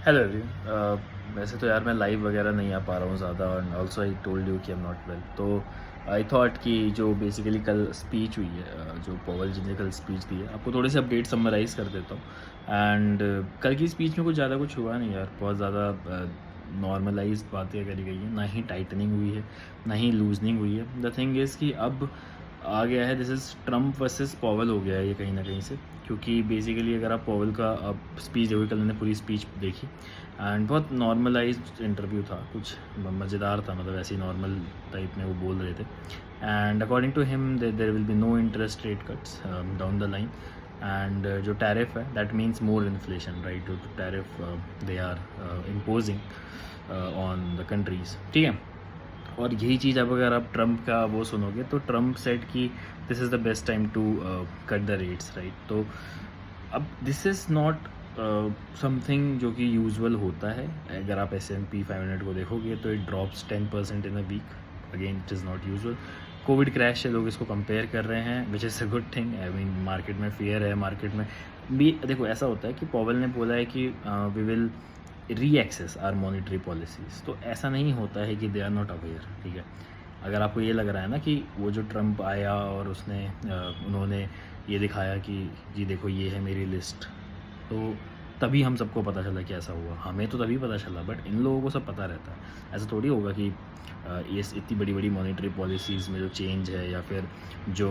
Hello everyone. वैसे तो यार मैं लाइव वगैरह नहीं आ पा रहा हूँ ज़्यादा, और ऑल्सो आई टोल्ड यू कि आई एम नॉट वेल। तो आई थॉट कि जो बेसिकली कल स्पीच हुई है, जो पॉवल जी ने कल स्पीच दी है, आपको थोड़े से अपडेट समराइज़ कर देता हूँ। एंड कल की स्पीच में कुछ ज़्यादा कुछ हुआ नहीं यार, बहुत ज़्यादा नॉर्मलाइज्ड बातें करी गई हैं, ना ही टाइटनिंग हुई है, ना ही लूजनिंग हुई है। द थिंग इज़ कि अब आ गया है, this is Trump versus Powell हो गया है ये कहीं ना कहीं से। क्योंकि बेसिकली अगर आप पॉवल का अब स्पीच देखोगे, कल मैंने पूरी स्पीच देखी एंड बहुत नॉर्मलाइज्ड इंटरव्यू था, कुछ मज़ेदार था, मतलब ऐसे ही नॉर्मल टाइप में वो बोल रहे थे। And according to him there will be no interest rate cuts down the line. And जो टैरिफ है that means more inflation, right? जो tariff they are imposing on the countries, ठीक है। और यही चीज़ अब अगर आप ट्रम्प का वो सुनोगे तो ट्रम्प सेड कि this is the best time to cut the rates, right? तो अब दिस इज़ नॉट समथिंग जो कि यूजुअल होता है। अगर आप S&P 500 को देखोगे तो it drops 10% in a week. Again it is not usual. Covid crash से लोग इसको कंपेयर कर रहे हैं, which is a good thing. I mean market में फियर है, मार्केट में भी देखो ऐसा होता है कि पॉवल ने बोला है कि वी विल री एक्सेस आर मॉनिटरी पॉलिसीज़। तो ऐसा नहीं होता है कि दे आर नॉट अवेयर, ठीक है। अगर आपको ये लग रहा है ना कि वो जो ट्रम्प आया और उसने उन्होंने ये दिखाया कि जी देखो ये है मेरी लिस्ट, तो तभी हम सबको पता चला कि ऐसा हुआ। हमें तो तभी पता चला, बट इन लोगों को सब पता रहता है। ऐसा थोड़ी होगा कि ये इतनी बड़ी बड़ी मॉनेटरी पॉलिसीज़ में जो चेंज है, या फिर जो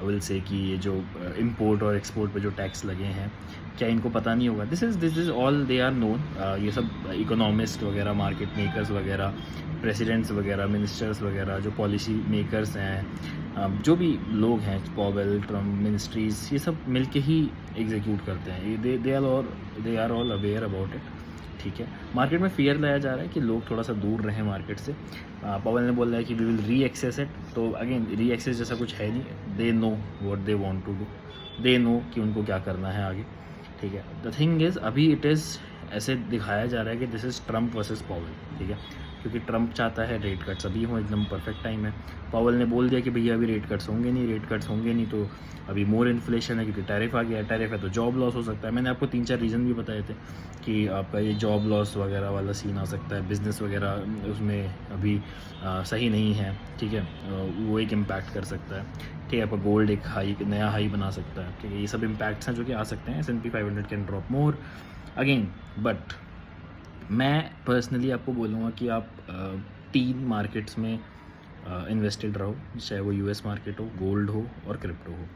विल से कि ये जो इंपोर्ट और एक्सपोर्ट पे जो टैक्स लगे हैं, क्या इनको पता नहीं होगा? This is all they are known. ये सब इकोनॉमिस्ट वगैरह, मार्केट मेकर्स वगैरह, प्रेसिडेंट्स वगैरह, मिनिस्टर्स वगैरह, जो पॉलिसी मेकर्स हैं, जो भी लोग हैं, पॉवेल, ट्रम्प, मिनिस्ट्रीज़, ये सब मिलके ही एग्जीक्यूट करते हैं। They are all aware about it, ठीक है। मार्केट में फियर लाया जा रहा है कि लोग थोड़ा सा दूर रहें मार्केट से। पॉवेल ने बोला है कि we will reassess it. तो अगेन री एक्सेस जैसा कुछ है नहीं। They know what they want to do, they know कि उनको क्या करना है आगे, ठीक है। द थिंग इज़ अभी इट इज़ ऐसे दिखाया जा रहा है कि this is Trump versus Powell, ठीक है। क्योंकि ट्रम्प चाहता है रेट कट्स अभी हों, एकदम परफेक्ट टाइम है। पॉवेल ने बोल दिया कि भैया अभी रेट कट्स होंगे नहीं, रेट कट्स होंगे नहीं तो अभी मोर इन्फ्लेशन है, क्योंकि टैरिफ आ गया है। टैरिफ है तो जॉब लॉस हो सकता है। मैंने आपको 3-4 रीज़न भी बताए थे कि आपका ये जॉब लॉस वगैरह वाला सीन आ सकता है, बिज़नेस वगैरह उसमें अभी सही नहीं है, ठीक है। वो एक इम्पैक्ट कर सकता है, ठीक है। आपका गोल्ड एक हाई, नया हाई बना सकता है, ठीक है। ये सब इम्पैक्ट्स हैं जो कि आ सकते हैं। S&P 500 can drop more again, but मैं पर्सनली आपको बोलूँगा कि आप 3 मार्केट्स में इन्वेस्टेड रहो, चाहे वो US मार्केट हो, गोल्ड हो और क्रिप्टो हो।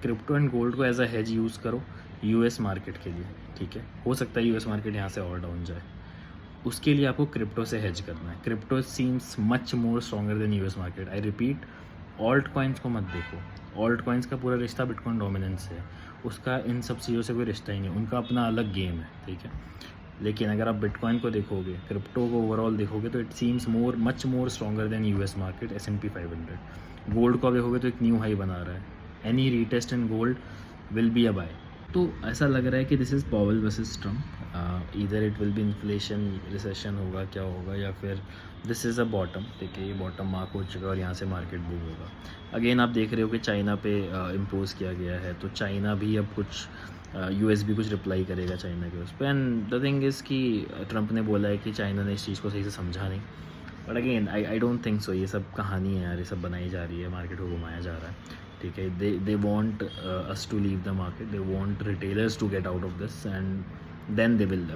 क्रिप्टो एंड गोल्ड को एज अ हेज यूज़ करो US मार्केट के लिए, ठीक है। हो सकता है US मार्केट यहाँ से और डाउन जाए, उसके लिए आपको क्रिप्टो से हेज करना है। Crypto seems much more stronger than US market. I repeat, alt coins को मत देखो। ऑल्ट कॉइन्स का पूरा रिश्ता बिटकॉइन डोमिनेंस है, उसका इन सब चीज़ों से कोई रिश्ता ही नहीं, उनका अपना अलग गेम है, ठीक है। लेकिन अगर आप बिटकॉइन को देखोगे, क्रिप्टो को ओवरऑल देखोगे, तो it seems much more stronger than US market, S&P 500। Gold को देखोगे तो एक न्यू हाई बना रहा है। Any retest in gold will be a buy. तो ऐसा लग रहा है कि this is Powell versus Trump. इधर it will be inflation, recession होगा, क्या होगा, या फिर दिस इज़ अ बॉटम, ठीक है। ये बॉटम मार्क हो चुका है और यहाँ से मार्केट बूम होगा। अगेन आप देख रहे हो कि चाइना पे इम्पोज किया गया है, तो चाइना भी अब कुछ US भी कुछ रिप्लाई करेगा चाइना के उस पर। एंड द थिंग इज़ कि ट्रम्प ने बोला है कि चाइना ने इस चीज़ को सही से समझा नहीं, but again I don't think so. ये सब कहानी है यार, ये सब बनाई जा रही है, मार्केट को घुमाया जा रहा है, ठीक है। They want us to leave the market, they want retailers to get out of this, and then they will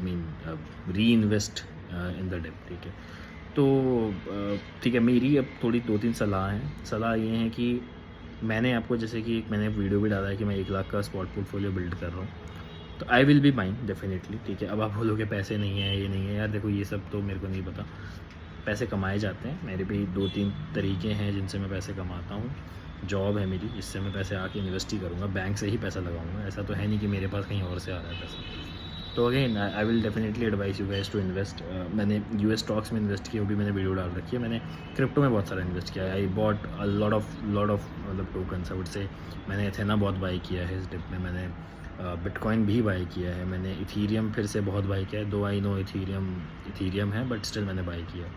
reinvest in the dip, ठीक है। तो ठीक है, मेरी अब थोड़ी 2-3 सलाह हैं। सलाह ये है कि मैंने आपको, जैसे कि मैंने वीडियो भी डाला है कि मैं 1 लाख का स्पॉट पोर्टफोलियो बिल्ड कर रहा हूँ, तो I will be buying definitely, ठीक है। अब आप बोलोगे पैसे नहीं है, ये नहीं है, यार देखो ये सब तो मेरे को नहीं पता। पैसे कमाए जाते हैं, मेरे भी 2-3 तरीके हैं जिनसे मैं पैसे कमाता हूँ। जॉब है मेरी, जिससे मैं पैसे आके इन्वेस्ट ही करूँगा, बैंक से ही पैसा लगाऊंगा। ऐसा तो है नहीं कि मेरे पास कहीं और से आ रहा है पैसा। तो again I will definitely advise you guys to invest. मैंने US स्टॉक्स में इन्वेस्ट किया, वो भी मैंने वीडियो डाल रखी है। मैंने क्रिप्टो में बहुत सारा इन्वेस्ट किया है। I bought a lot of मतलब टोकन्स, आई वुड से। मैंने एथेना बहुत बाई किया है इस डिप में, मैंने बिटकॉइन भी बाई किया है, मैंने इथीरियम फिर से बहुत बाई किया है। दो आई नो इथीरियम है, बट स्टिल मैंने बाई किया है।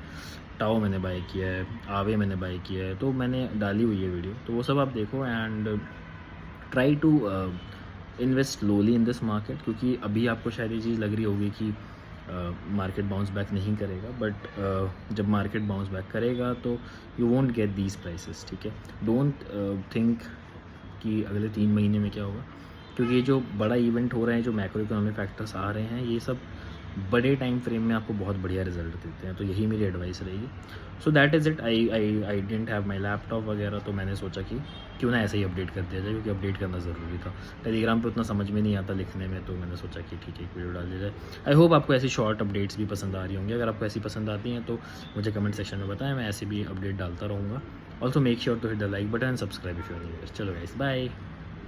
टाओ मैंने बाई किया है, आवे मैंने बाई किया है, तो मैंने डाली हुई है वीडियो, तो वो सब आप देखो and try to invest slowly in this market. क्योंकि अभी आपको शायद ये चीज़ लग रही होगी कि मार्केट बाउंस बैक नहीं करेगा, बट जब मार्केट बाउंस बैक करेगा तो you won't get these prices, ठीक है। डोंट थिंक कि अगले 3 महीने में क्या होगा, क्योंकि ये जो बड़ा इवेंट हो रहे हैं, जो मैक्रो इकोनॉमिक फैक्टर्स आ रहे हैं, ये सब बड़े टाइम फ्रेम में आपको बहुत बढ़िया रिजल्ट देते हैं। तो यही मेरी एडवाइस रहेगी। So that is it. I didn't have my laptop वगैरह, तो मैंने सोचा कि क्यों ना ऐसे ही अपडेट कर दिया जाए, क्योंकि अपडेट करना ज़रूरी था। टेलीग्राम पे उतना समझ में नहीं आता लिखने में, तो मैंने सोचा कि ठीक है एक वीडियो डाल दिया जाए। आई होप आपको ऐसी शॉर्ट अपडेट्स भी पसंद आ रही होंगी। अगर आपको ऐसी पसंद आती हैं तो मुझे कमेंट सेक्शन में बताएं, मैं ऐसे भी अपडेट डालता रहूँगा। Also make sure to hit the like button and subscribe if you are new. चलो गाइस, बाय।